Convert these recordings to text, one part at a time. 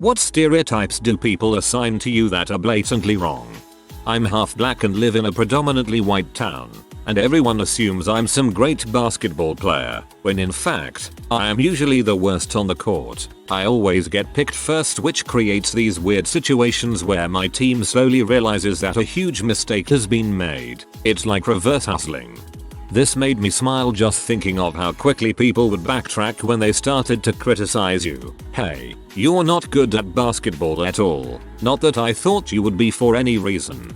What stereotypes do people assign to you that are blatantly wrong? I'm half black and live in a predominantly white town, and everyone assumes I'm some great basketball player, when in fact, I am usually the worst on the court. I always get picked first, which creates these weird situations where my team slowly realizes that a huge mistake has been made. It's like reverse hustling. This made me smile just thinking of how quickly people would backtrack when they started to criticize you. Hey, you're not good at basketball at all. Not that I thought you would be for any reason.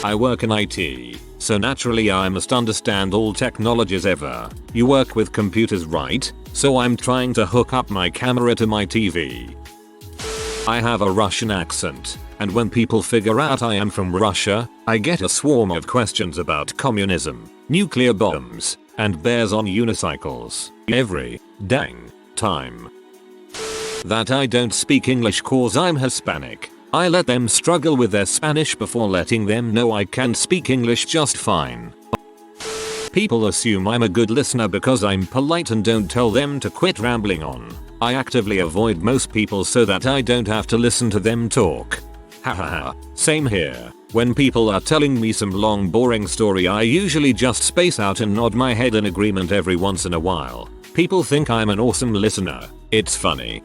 I work in IT, so naturally I must understand all technologies ever. You work with computers, right? So I'm trying to hook up my camera to my TV. I have a Russian accent, and when people figure out I am from Russia, I get a swarm of questions about communism, nuclear bombs, and bears on unicycles. Every dang time. That I don't speak English cause I'm Hispanic. I let them struggle with their Spanish before letting them know I can speak English just fine. People assume I'm a good listener because I'm polite and don't tell them to quit rambling on. I actively avoid most people so that I don't have to listen to them talk. Hahaha, same here. When people are telling me some long boring story, I usually just space out and nod my head in agreement every once in a while. People think I'm an awesome listener. It's funny.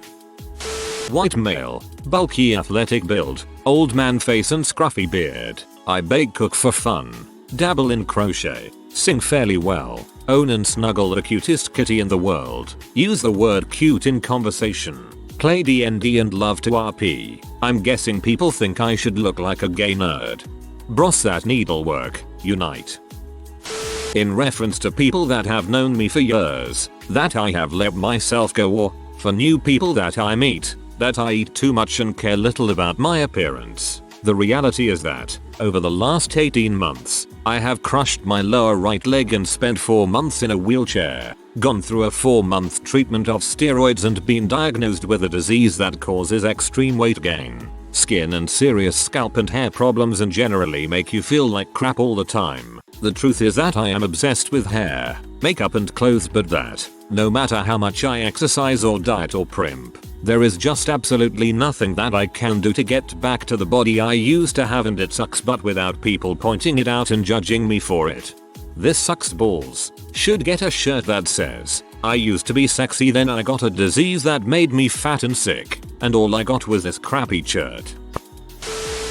White male, bulky athletic build, old man face and scruffy beard. I bake, cook for fun, dabble in crochet, sing fairly well, own and snuggle the cutest kitty in the world, use the word cute in conversation, play D&D and love to RP. I'm guessing people think I should look like a gay nerd. Bros that needlework, unite. In reference to people that have known me for years, that I have let myself go, or for new people that I meet, that I eat too much and care little about my appearance. The reality is that, over the last 18 months, I have crushed my lower right leg and spent 4 months in a wheelchair, gone through a 4-month treatment of steroids and been diagnosed with a disease that causes extreme weight gain, skin and serious scalp and hair problems, and generally make you feel like crap all the time. The truth is that I am obsessed with hair, makeup and clothes, but that, no matter how much I exercise or diet or primp, there is just absolutely nothing that I can do to get back to the body I used to have, and it sucks but without people pointing it out and judging me for it. This sucks balls. Should get a shirt that says, I used to be sexy, then I got a disease that made me fat and sick, and all I got was this crappy shirt.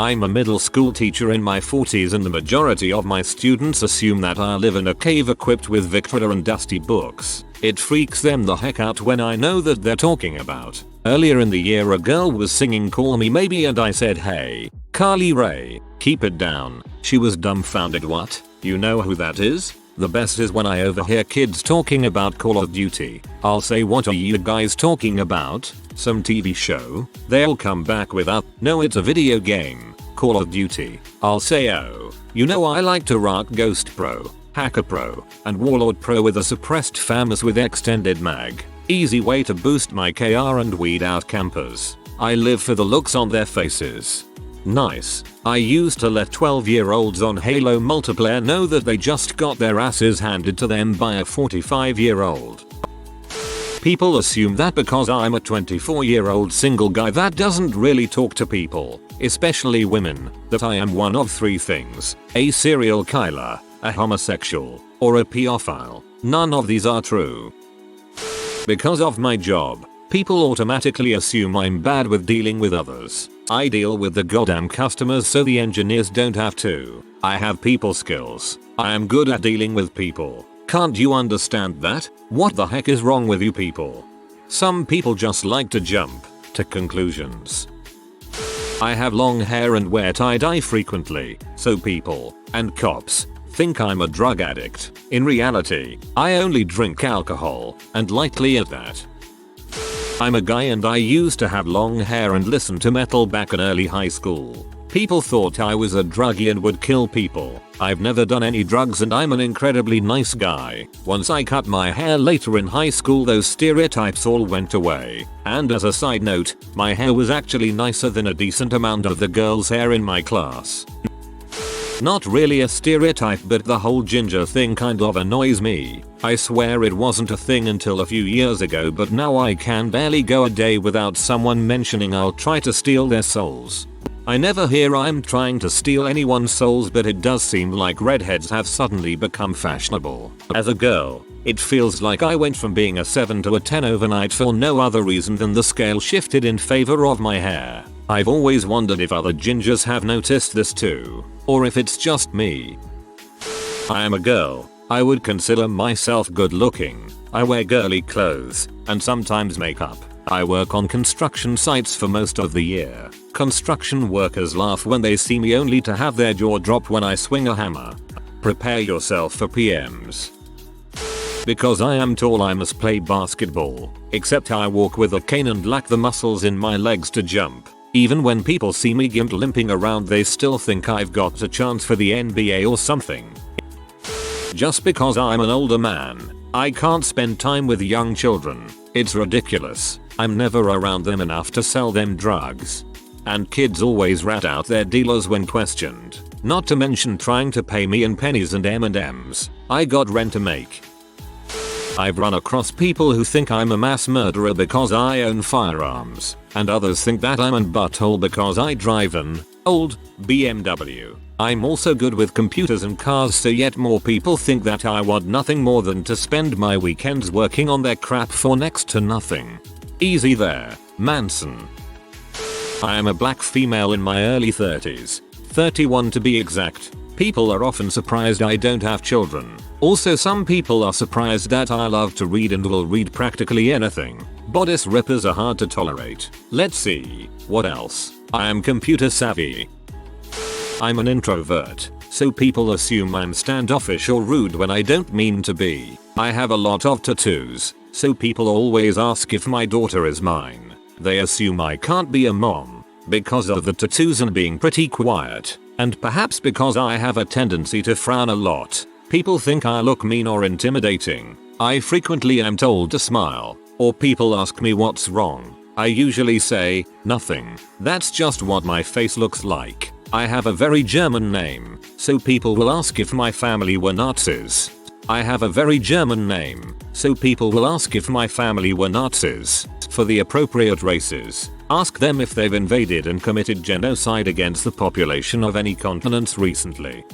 I'm a middle school teacher in my 40s, and the majority of my students assume that I live in a cave equipped with Victrola and dusty books. It freaks them the heck out when I know that they're talking about. Earlier in the year, a girl was singing Call Me Maybe and I said, hey, Carly Rae, keep it down. She was dumbfounded. What? You know who that is? The best is when I overhear kids talking about Call of Duty. I'll say, what are you guys talking about? Some TV show? They'll come back with no, it's a video game, Call of Duty. I'll say, oh, you know I like to rock Ghost Pro, Hacker Pro, and Warlord Pro with a suppressed FAMAS with extended mag. Easy way to boost my KR and weed out campers. I live for the looks on their faces. Nice. I used to let 12-year-olds on Halo multiplayer know that they just got their asses handed to them by a 45-year-old. People assume that because I'm a 24-year-old single guy that doesn't really talk to people, especially women, that I am one of 3 things: a serial killer, a homosexual, or a pedophile. None of these are true. Because of my job, people automatically assume I'm bad with dealing with others. I deal with the goddamn customers so the engineers don't have to. I have people skills. I am good at dealing with people. Can't you understand that? What the heck is wrong with you people? Some people just like to jump to conclusions. I have long hair and wear tie-dye frequently, so people and cops think I'm a drug addict. In reality, I only drink alcohol, and lightly at that. I'm a guy and I used to have long hair and listen to metal back in early high school. People thought I was a druggie and would kill people. I've never done any drugs and I'm an incredibly nice guy. Once I cut my hair later in high school, those stereotypes all went away. And as a side note, my hair was actually nicer than a decent amount of the girls' hair in my class. Not really a stereotype, but the whole ginger thing kind of annoys me. I swear it wasn't a thing until a few years ago, but now I can barely go a day without someone mentioning I'll try to steal their souls. I never hear I'm trying to steal anyone's souls, but it does seem like redheads have suddenly become fashionable. As a girl, it feels like I went from being a 7 to a 10 overnight for no other reason than the scale shifted in favor of my hair. I've always wondered if other gingers have noticed this too, or if it's just me. I am a girl. I would consider myself good looking. I wear girly clothes, and sometimes makeup. I work on construction sites for most of the year. Construction workers laugh when they see me only to have their jaw drop when I swing a hammer. Prepare yourself for PMs. Because I am tall, I must play basketball, except I walk with a cane and lack the muscles in my legs to jump. Even when people see me gimp limping around, they still think I've got a chance for the NBA or something. Just because I'm an older man, I can't spend time with young children. It's ridiculous. I'm never around them enough to sell them drugs. And kids always rat out their dealers when questioned. Not to mention trying to pay me in pennies and M&Ms. I got rent to make. I've run across people who think I'm a mass murderer because I own firearms, and others think that I'm a butthole because I drive an old BMW. I'm also good with computers and cars, so yet more people think that I want nothing more than to spend my weekends working on their crap for next to nothing. Easy there, Manson. I am a black female in my early 30s, 31 to be exact. People are often surprised I don't have children. Also, some people are surprised that I love to read and will read practically anything. Bodice rippers are hard to tolerate. Let's see, what else? I am computer savvy. I'm an introvert, so people assume I'm standoffish or rude when I don't mean to be. I have a lot of tattoos, so people always ask if my daughter is mine. They assume I can't be a mom because of the tattoos and being pretty quiet, and perhaps because I have a tendency to frown a lot. People think I look mean or intimidating. I frequently am told to smile, or people ask me what's wrong. I usually say, nothing. That's just what my face looks like. I have a very German name, so people will ask if my family were Nazis. I have a very German name, so people will ask if my family were Nazis. For the appropriate races, ask them if they've invaded and committed genocide against the population of any continents recently.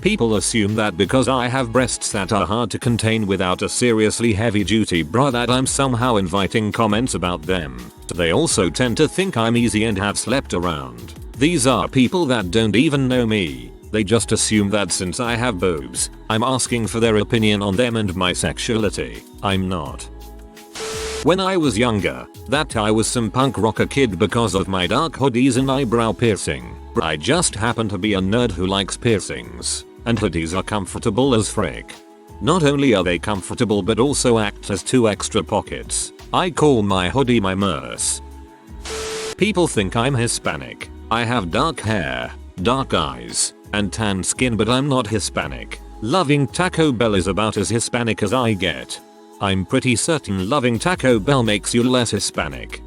People assume that because I have breasts that are hard to contain without a seriously heavy-duty bra that I'm somehow inviting comments about them. They also tend to think I'm easy and have slept around. These are people that don't even know me. They just assume that since I have boobs, I'm asking for their opinion on them and my sexuality. I'm not. When I was younger, that I was some punk rocker kid because of my dark hoodies and eyebrow piercing. I just happen to be a nerd who likes piercings. And hoodies are comfortable as frick. Not only are they comfortable but also act as 2 extra pockets. I call my hoodie my purse. People think I'm Hispanic. I have dark hair, dark eyes, and tan skin, but I'm not Hispanic. Loving Taco Bell is about as Hispanic as I get. I'm pretty certain loving Taco Bell makes you less Hispanic.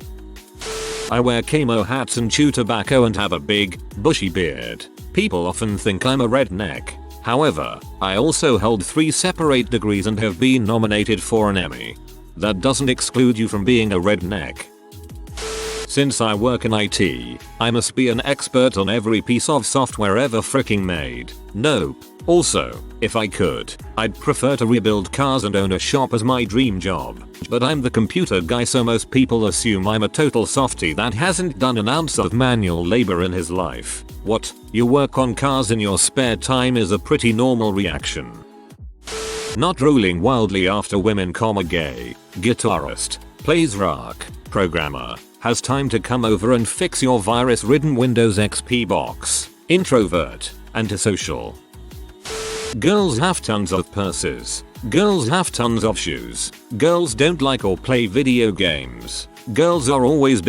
I wear camo hats and chew tobacco and have a big, bushy beard. People often think I'm a redneck. However, I also hold 3 separate degrees and have been nominated for an Emmy. That doesn't exclude you from being a redneck. Since I work in IT, I must be an expert on every piece of software ever fricking made. Nope. Also, if I could, I'd prefer to rebuild cars and own a shop as my dream job. But I'm the computer guy, so most people assume I'm a total softie that hasn't done an ounce of manual labor in his life. What? You work on cars in your spare time is a pretty normal reaction. Not ruling wildly after women, gay, guitarist, plays rock, programmer, has time to come over and fix your virus-ridden Windows XP box, introvert, antisocial. Girls have tons of purses. Girls have tons of shoes. Girls don't like or play video games. Girls are always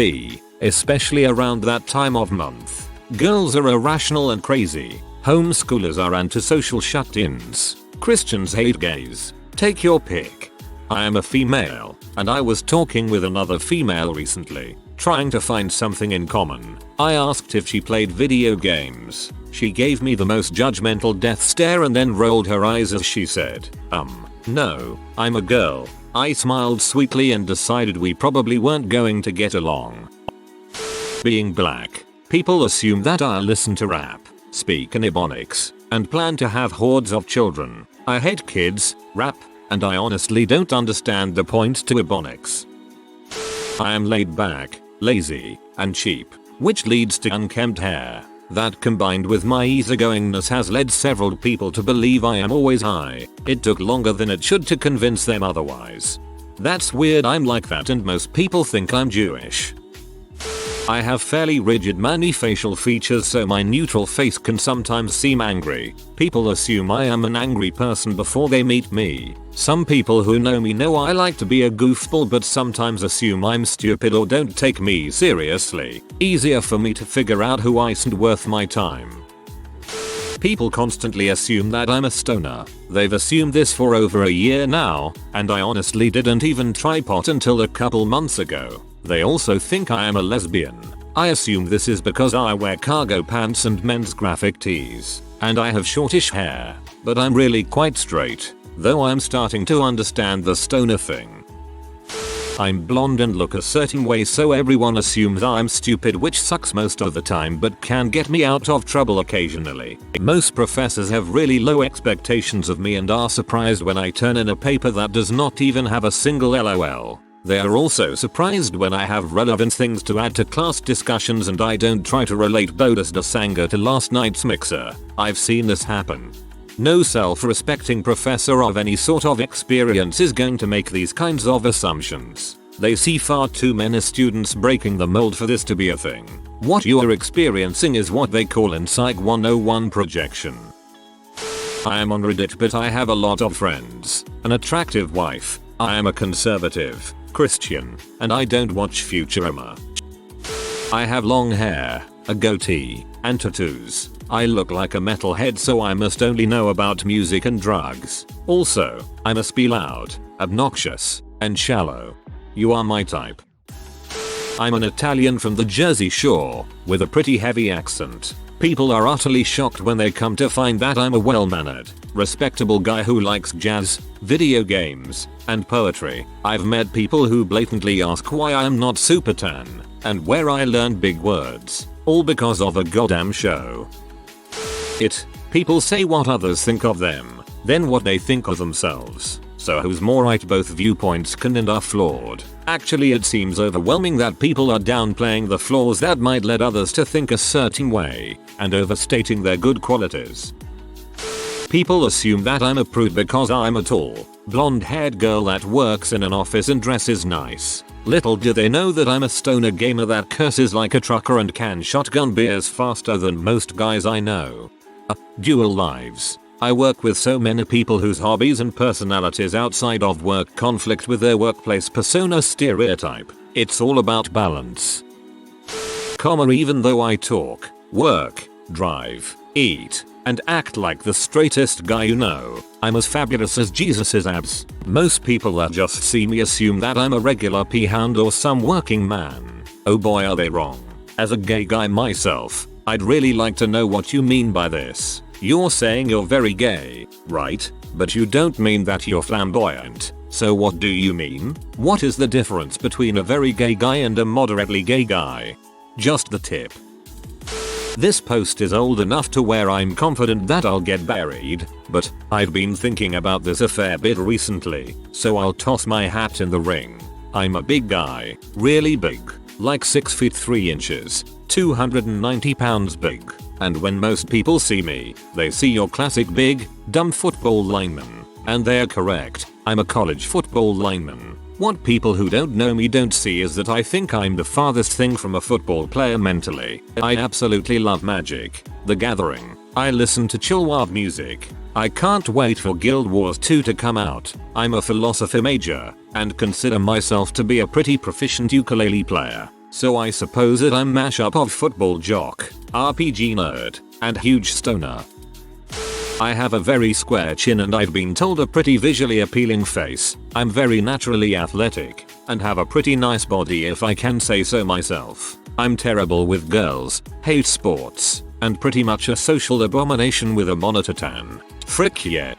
especially around that time of month. Girls are irrational and crazy. Homeschoolers are antisocial shut-ins. Christians hate gays. Take your pick. I am a female, and I was talking with another female recently, trying to find something in common. I asked if she played video games. She gave me the most judgmental death stare and then rolled her eyes as she said, no, I'm a girl. I smiled sweetly and decided we probably weren't going to get along. Being black. People assume that I listen to rap, speak in Ebonics, and plan to have hordes of children. I hate kids, rap, and I honestly don't understand the point to Ebonics. I am laid back, lazy, and cheap, which leads to unkempt hair. That combined with my easygoingness has led several people to believe I am always high. It took longer than it should to convince them otherwise. That's weird, I'm like that and most people think I'm Jewish. I have fairly rigid many facial features, so my neutral face can sometimes seem angry. People assume I am an angry person before they meet me. Some people who know me know I like to be a goofball, but sometimes assume I'm stupid or don't take me seriously. Easier for me to figure out who isn't worth my time. People constantly assume that I'm a stoner. They've assumed this for over a year now, and I honestly didn't even try pot until a couple months ago. They also think I am a lesbian. I assume this is because I wear cargo pants and men's graphic tees, and I have shortish hair, but I'm really quite straight, though I'm starting to understand the stoner thing. I'm blonde and look a certain way, so everyone assumes I'm stupid, which sucks most of the time but can get me out of trouble occasionally. Most professors have really low expectations of me and are surprised when I turn in a paper that does not even have a single LOL. They are also surprised when I have relevant things to add to class discussions and I don't try to relate Bodas de Sanger to last night's mixer. I've seen this happen. No self-respecting professor of any sort of experience is going to make these kinds of assumptions. They see far too many students breaking the mold for this to be a thing. What you are experiencing is what they call in Psych 101 projection. I am on Reddit, but I have a lot of friends, an attractive wife, I am a conservative Christian, and I don't watch Futurama. I have long hair, a goatee, and tattoos. I look like a metalhead, so I must only know about music and drugs. Also, I must be loud, obnoxious, and shallow. You are my type. I'm an Italian from the Jersey Shore, with a pretty heavy accent. People are utterly shocked when they come to find that I'm a well-mannered, respectable guy who likes jazz, video games, and poetry. I've met people who blatantly ask why I am not super tan, and where I learned big words, all because of a goddamn show. People say what others think of them, then what they think of themselves. So who's more right? Both viewpoints can and are flawed. Actually, it seems overwhelming that people are downplaying the flaws that might lead others to think a certain way, and overstating their good qualities. People assume that I'm a prude because I'm a tall, blonde-haired girl that works in an office and dresses nice. Little do they know that I'm a stoner gamer that curses like a trucker and can shotgun beers faster than most guys I know. Dual lives. I work with so many people whose hobbies and personalities outside of work conflict with their workplace persona stereotype. It's all about balance. Even though I talk, work, drive, eat, and act like the straightest guy you know, I'm as fabulous as Jesus's abs. Most people that just see me assume that I'm a regular p-hound or some working man. Oh boy, are they wrong. As a gay guy myself, I'd really like to know what you mean by this. You're saying you're very gay, right? But you don't mean that you're flamboyant. So what do you mean? What is the difference between a very gay guy and a moderately gay guy? Just the tip. This post is old enough to where I'm confident that I'll get buried, but I've been thinking about this a fair bit recently, so I'll toss my hat in the ring. I'm a big guy, really big, like 6 feet 3 inches, 290 pounds big. And when most people see me, they see your classic big, dumb football lineman. And they're correct, I'm a college football lineman. What people who don't know me don't see is that I think I'm the farthest thing from a football player mentally. I absolutely love Magic, The Gathering. I listen to chill-wad music. I can't wait for Guild Wars 2 to come out. I'm a philosophy major, and consider myself to be a pretty proficient ukulele player. So I suppose that I'm mashup of football jock, RPG nerd, and huge stoner. I have a very square chin and I've been told a pretty visually appealing face. I'm very naturally athletic, and have a pretty nice body if I can say so myself. I'm terrible with girls, hate sports, and pretty much a social abomination with a monitor tan. Frick yeah.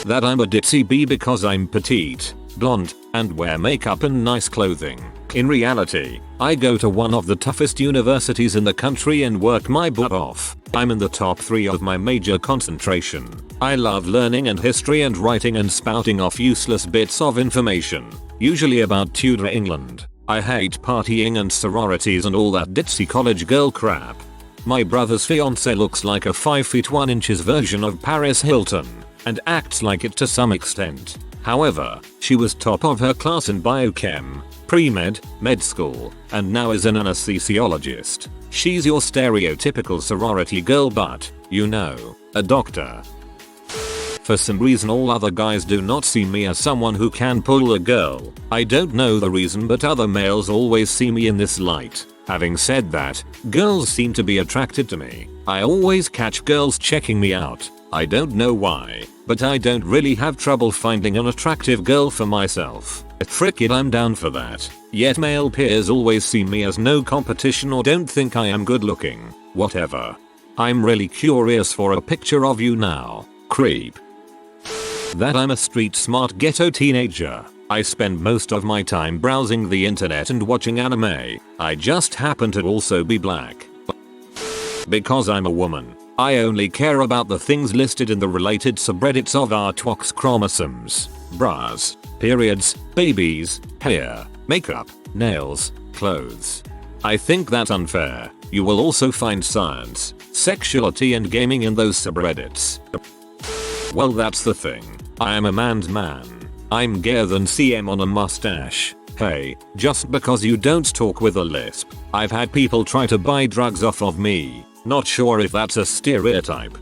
That I'm a ditzy B because I'm petite, blonde, and wear makeup and nice clothing. In reality, I go to one of the toughest universities in the country and work my butt off. I'm in the top 3 of my major concentration. I love learning and history and writing and spouting off useless bits of information, usually about Tudor England. I hate partying and sororities and all that ditzy college girl crap. My brother's fiance looks like a 5 feet 1 inches version of Paris Hilton, and acts like it to some extent. However, she was top of her class in biochem, pre-med, med school, and now is an anesthesiologist. She's your stereotypical sorority girl but, you know, a doctor. For some reason all other guys do not see me as someone who can pull a girl. I don't know the reason but other males always see me in this light. Having said that, girls seem to be attracted to me. I always catch girls checking me out. I don't know why, but I don't really have trouble finding an attractive girl for myself. Frick it, I'm down for that. Yet male peers always see me as no competition or don't think I am good looking. Whatever. I'm really curious for a picture of you now. Creep. That I'm a street smart ghetto teenager. I spend most of my time browsing the internet and watching anime. I just happen to also be black. Because I'm a woman, I only care about the things listed in the related subreddits of our twox chromosomes, bras, periods, babies, hair, makeup, nails, clothes. I think that's unfair. You will also find science, sexuality and gaming in those subreddits. Well, that's the thing. I am a man's man. I'm gayer than CM on a mustache. Hey, just because you don't talk with a lisp. I've had people try to buy drugs off of me. Not sure if that's a stereotype.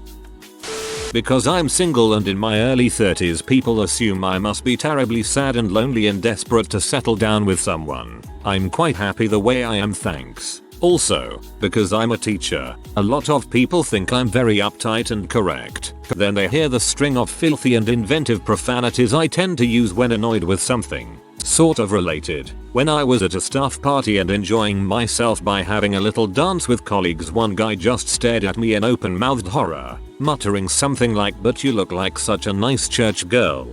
Because I'm single and in my early 30s, people assume I must be terribly sad and lonely and desperate to settle down with someone. I'm quite happy the way I am, thanks. Also, because I'm a teacher, a lot of people think I'm very uptight and correct. Then they hear the string of filthy and inventive profanities I tend to use when annoyed with something. Sort of related. When I was at a staff party and enjoying myself by having a little dance with colleagues, one guy just stared at me in open-mouthed horror, muttering something like, "But you look like such a nice church girl."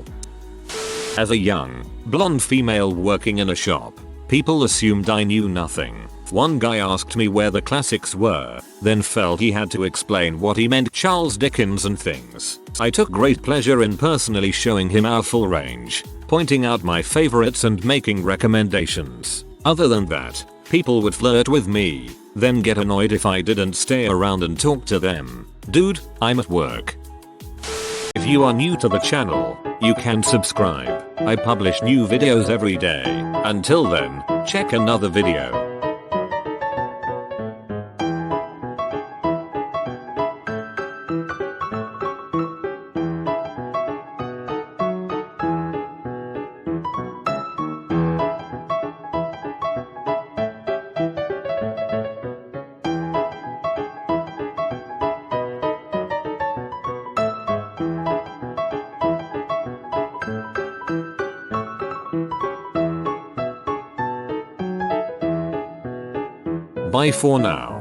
As a young, blonde female working in a shop, people assumed I knew nothing. One guy asked me where the classics were, then felt he had to explain what he meant, Charles Dickens and things. I took great pleasure in personally showing him our full range, pointing out my favorites and making recommendations. Other than that, people would flirt with me, then get annoyed if I didn't stay around and talk to them. Dude, I'm at work. If you are new to the channel, you can subscribe. I publish new videos every day. Until then, check another video. Bye for now.